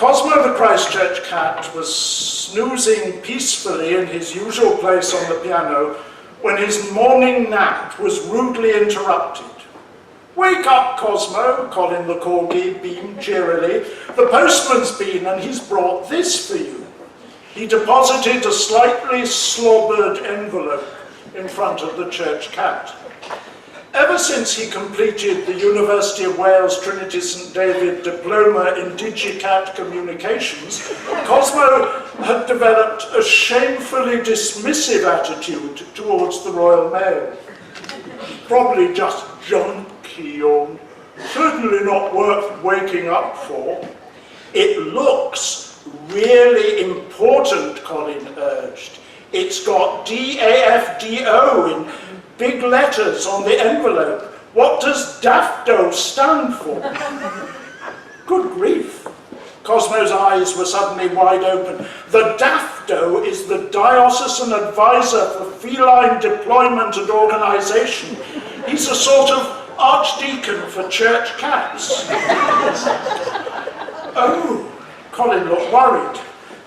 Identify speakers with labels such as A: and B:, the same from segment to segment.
A: Cosmo the Christchurch cat was snoozing peacefully in his usual place on the piano when his morning nap was rudely interrupted. "Wake up, Cosmo," Colin the corgi beamed cheerily. "The postman's been and he's brought this for you." He deposited a slightly slobbered envelope in front of the church cat. Ever since he completed the University of Wales Trinity St David Diploma in Digicat Communications, Cosmo had developed a shamefully dismissive attitude towards the Royal Mail. "Probably just junk," he yawned. "Certainly not worth waking up for." "It looks really important," Colin urged. "It's got DAFDO in big letters on the envelope. What does DAFDO stand for?" Good grief. Cosmo's eyes were suddenly wide open. The DAFDO is the Diocesan Advisor for Feline Deployment and Organisation. He's a sort of archdeacon for church cats. "Oh," Colin looked worried.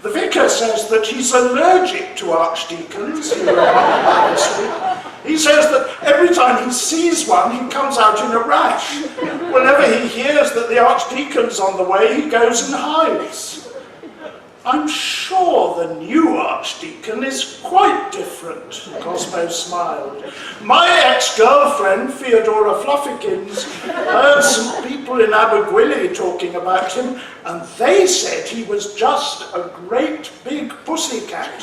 A: "The vicar says that he's allergic to archdeacons," he remarked modestly. "He says that every time he sees one, he comes out in a rash. Whenever he hears that the archdeacon's on the way, he goes and hides." "I'm sure the new archdeacon is quite different," Cosmo smiled. "My ex-girlfriend, Theodora Fluffykins, heard some people in Abergwili talking about him, and they said he was just a great big pussycat."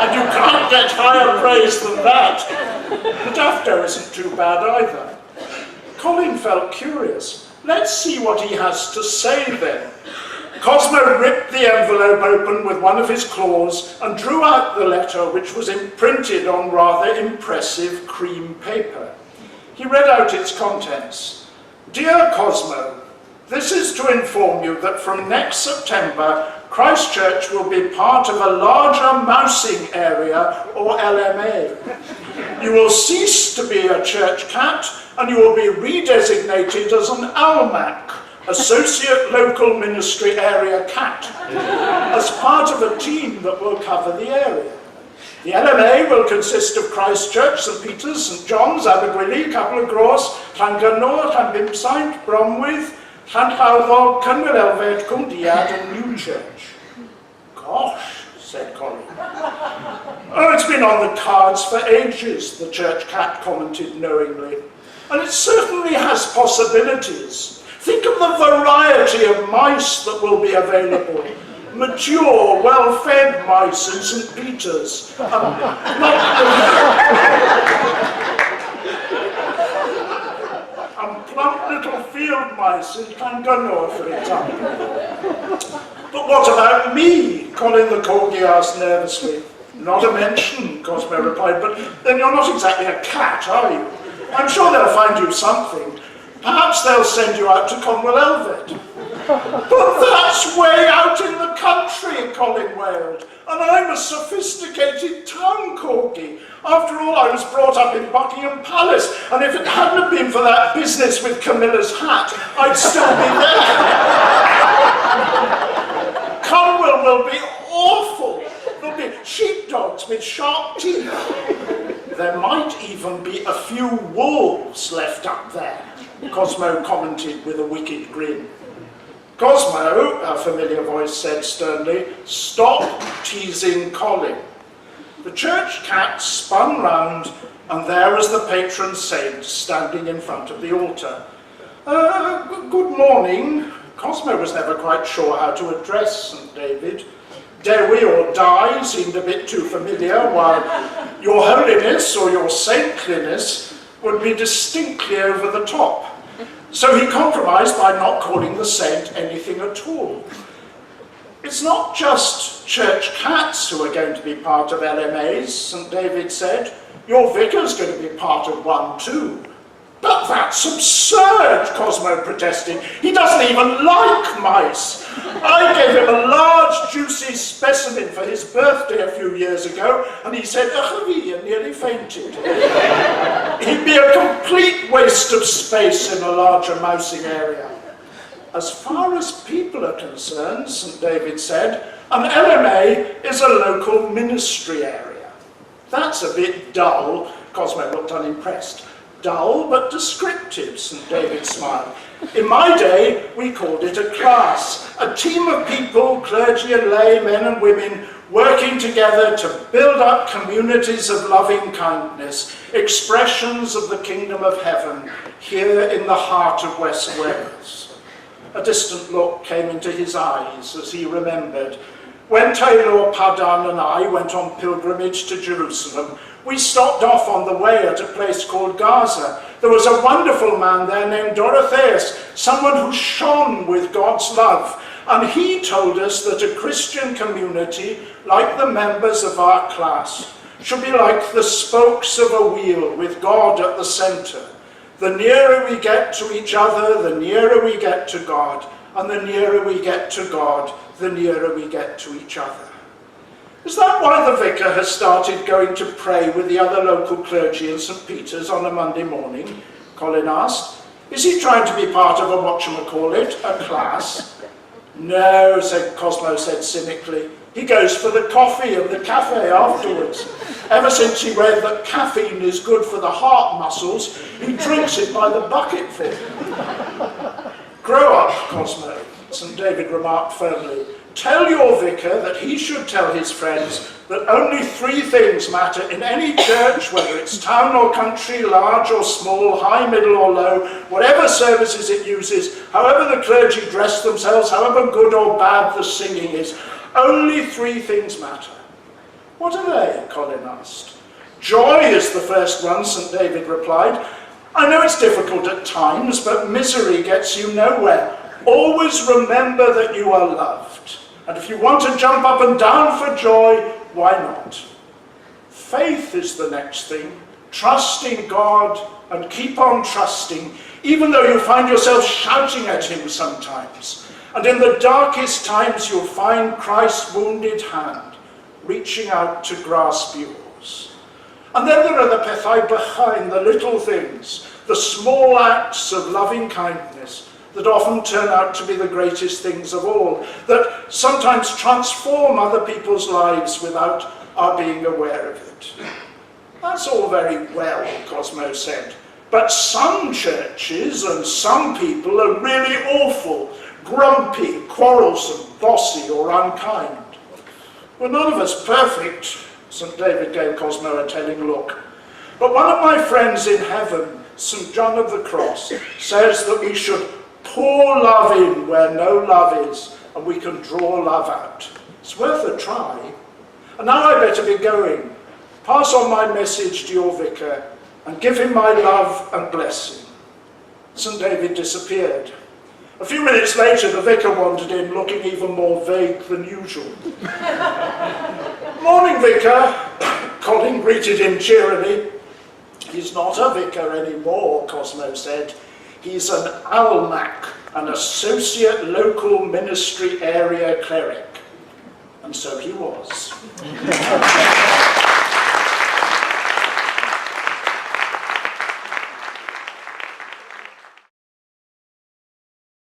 A: "And you can't get higher praise than that." The DAFDO isn't too bad either. Colin felt curious. Let's see what he has to say then. Cosmo ripped the envelope open with one of his claws and drew out the letter, which was imprinted on rather impressive cream paper. He read out its contents. "Dear Cosmo, this is to inform you that from next September, Christchurch will be part of a larger mousing area, or LMA. You will cease to be a church cat, and you will be redesignated as an ALMAC, Associate Local Ministry Area Cat, as part of a team that will cover the area. The LMA will consist of Christchurch, St Peter's, St John's, Abergwili, Capel Gros, Llangyno, Llanbimsaint, Bromwydd, Llanhawddog, Cynwyl Elfed, Cwmdiad and Newchurch." "Gosh," said Colin. "Oh, it's been on the cards for ages," the church cat commented knowingly. "And it certainly has possibilities. Think of the variety of mice that will be available. Mature, well-fed mice in St Peter's. And plump little field mice in Llangyno, for example." "But what about me?" Colin the corgi asked nervously. "Not a mention," Cosmo replied, "but then you're not exactly a cat, are you? I'm sure they'll find you something. Perhaps they'll send you out to Cynwyl Elfed." "But that's way out in the country," Colin wailed, "and I'm a sophisticated town corgi. After all, I was brought up in Buckingham Palace, and if it hadn't been for that business with Camilla's hat, I'd still be there. Cynwyl will be awful. There'll be sheepdogs with sharp teeth. There might even be a few wolves left up there," Cosmo commented with a wicked grin. "Cosmo," a familiar voice said sternly, "stop teasing Colin." The church cat spun round, and there was the patron saint standing in front of the altar. Good morning." Cosmo was never quite sure how to address St David. Dewi or Die seemed a bit too familiar, while Your Holiness or Your Saintliness would be distinctly over the top. So he compromised by not calling the saint anything at all. "It's not just church cats who are going to be part of LMAs," St David said. "Your vicar's going to be part of one too." "But that's absurd," Cosmo protested. "He doesn't even like mice. I gave him a large, juicy specimen for his birthday a few years ago, and he said, "Ugh," and nearly fainted. He'd be a complete waste of space in a larger mousing area. As far as people are concerned, St. David said, an LMA is a local ministry area. That's a bit dull. Cosmo looked unimpressed. Dull but descriptive, St. David smiled. In my day, we called it a class, a team of people, clergy and lay, men and women, working together to build up communities of loving kindness, expressions of the kingdom of heaven, here in the heart of West Wales. A distant look came into his eyes as he remembered. When Taylor, Padan and I went on pilgrimage to Jerusalem, we stopped off on the way at a place called Gaza. There was a wonderful man there named Dorotheus, someone who shone with God's love. And he told us that a Christian community, like the members of our class, should be like the spokes of a wheel with God at the center. The nearer we get to each other, the nearer we get to God. And the nearer we get to God, the nearer we get to each other. Is that why the vicar has started going to pray with the other local clergy in St. Peter's on a Monday morning? Colin asked. Is he trying to be part of a whatchamacallit, a class? No, Cosmo said cynically. He goes for the coffee and the cafe afterwards. Ever since he read that caffeine is good for the heart muscles, he drinks it by the bucketful. Grow up, Cosmo, St. David remarked firmly. Tell your vicar that he should tell his friends that only 3 things matter in any church, whether it's town or country, large or small, high, middle or low, whatever services it uses, however the clergy dress themselves, however good or bad the singing is. Only 3 things matter. What are they? Colin asked. Joy is the first one, St. David replied. I know it's difficult at times, but misery gets you nowhere. Always remember that you are loved. And if you want to jump up and down for joy, why not? Faith is the next thing. Trust in God and keep on trusting, even though you find yourself shouting at him sometimes. And in the darkest times, you'll find Christ's wounded hand reaching out to grasp yours. And then there are the pethau bychain, the little things, the small acts of loving kindness that often turn out to be the greatest things of all, that sometimes transform other people's lives without our being aware of it. That's all very well, Cosmo said, but some churches and some people are really awful, grumpy, quarrelsome, bossy or unkind. Well, none of us perfect, St. David gave Cosmo a telling look. But one of my friends in heaven, St. John of the Cross, says that we should pour love in where no love is, and we can draw love out. It's worth a try. And now I better be going. Pass on my message to your vicar, and give him my love and blessing. St. David disappeared. A few minutes later, the vicar wandered in, looking even more vague than usual. Morning, vicar, Colin greeted him cheerily. He's not a vicar anymore, Cosmo said. He's an almac, an associate local ministry area cleric. And so he was.